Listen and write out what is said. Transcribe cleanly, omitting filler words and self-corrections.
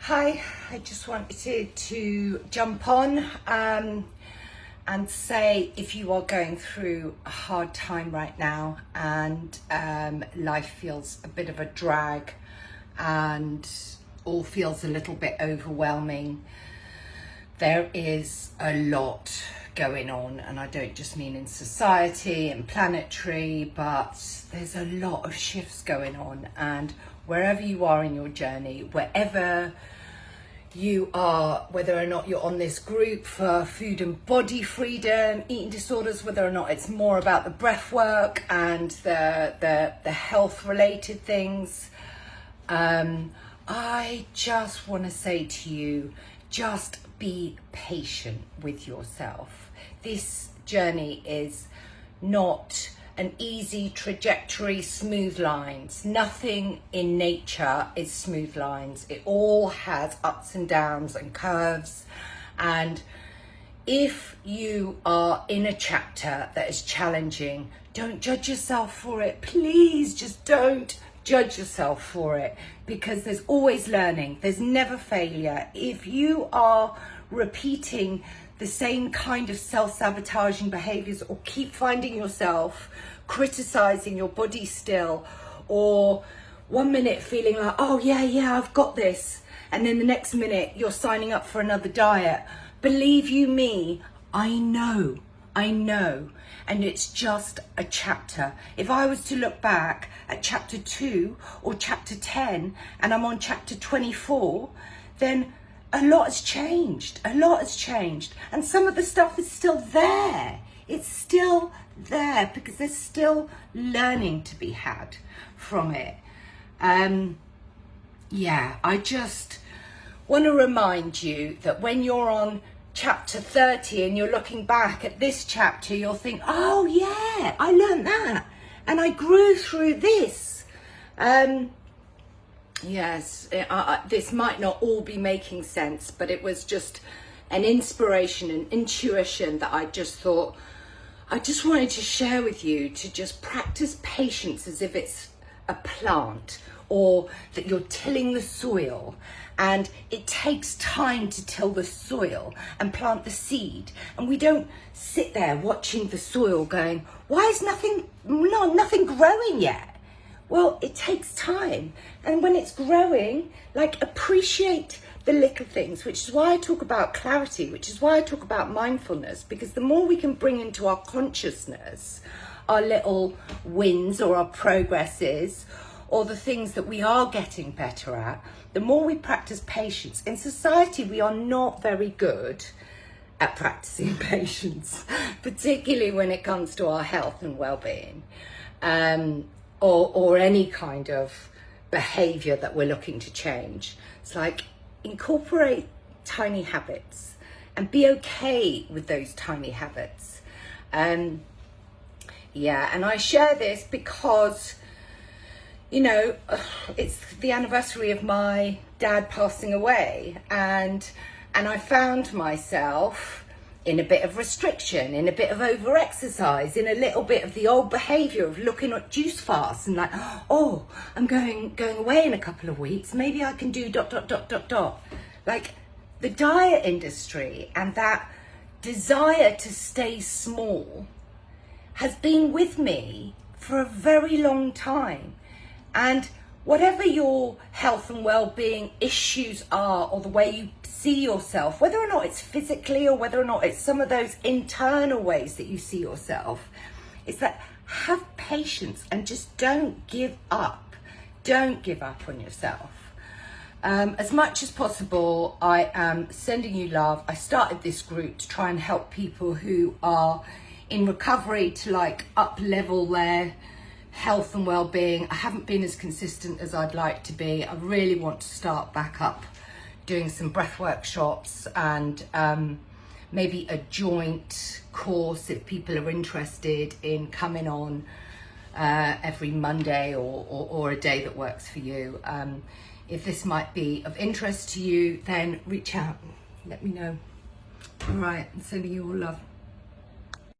Hi, I just wanted to jump on and say if you are going through a hard time right now and life feels a bit of a drag and all feels a little bit overwhelming, there is a lot going on, and I don't just mean in society and planetary, but there's a lot of shifts going on. And wherever you are in your journey, wherever you are, whether or not you're on this group for food and body freedom, eating disorders, whether or not it's more about the breath work and the health related things, I just want to say to you, just be patient with yourself. This journey is not an easy trajectory, smooth lines. Nothing in nature is smooth lines. It all has ups and downs and curves. And if you are in a chapter that is challenging, don't judge yourself for it. Please just don't judge yourself for it, because there's always learning. There's never failure. If you are repeating the same kind of self-sabotaging behaviors, or keep finding yourself criticizing your body still, or 1 minute feeling like, oh yeah, I've got this, and then the next minute you're signing up for another diet, believe you me, I know, and it's just a chapter. If I was to look back at chapter 2 or chapter 10 and I'm on chapter 24, then a lot has changed. And some of the stuff is still there. It's still there because there's still learning to be had from it. I just want to remind you that when you're on chapter 30 and you're looking back at this chapter, you'll think, oh yeah, I learned that and I grew through this. This might not all be making sense, but it was just an inspiration and intuition that I just thought I just wanted to share with you, to just practice patience as if it's a plant, or that you're tilling the soil, and it takes time to till the soil and plant the seed. And we don't sit there watching the soil going, why is nothing growing yet? Well, it takes time. And when it's growing, appreciate the little things, which is why I talk about clarity, which is why I talk about mindfulness, because the more we can bring into our consciousness our little wins or our progresses, or the things that we are getting better at, the more we practice patience. In society, we are not very good at practicing patience, particularly when it comes to our health and well-being, or any kind of behavior that we're looking to change. It's like, incorporate tiny habits and be okay with those tiny habits. And I share this because, it's the anniversary of my dad passing away, and I found myself in a bit of restriction, in a bit of over-exercise, in a little bit of the old behaviour of looking at juice fasts and like, oh, I'm going away in a couple of weeks, maybe I can do ... Like, the diet industry and that desire to stay small has been with me for a very long time. And whatever your health and well-being issues are, or the way you see yourself, whether or not it's physically or whether or not it's some of those internal ways that you see yourself, is that have patience and just don't give up. Don't give up on yourself. As much as possible, I am sending you love. I started this group to try and help people who are in recovery to up level their health and well-being. I haven't been as consistent as I'd like to be. I really want to start back up doing some breath workshops and maybe a joint course if people are interested in coming on every Monday or a day that works for you. If this might be of interest to you, then reach out, let me know. All right, I'm sending you all love.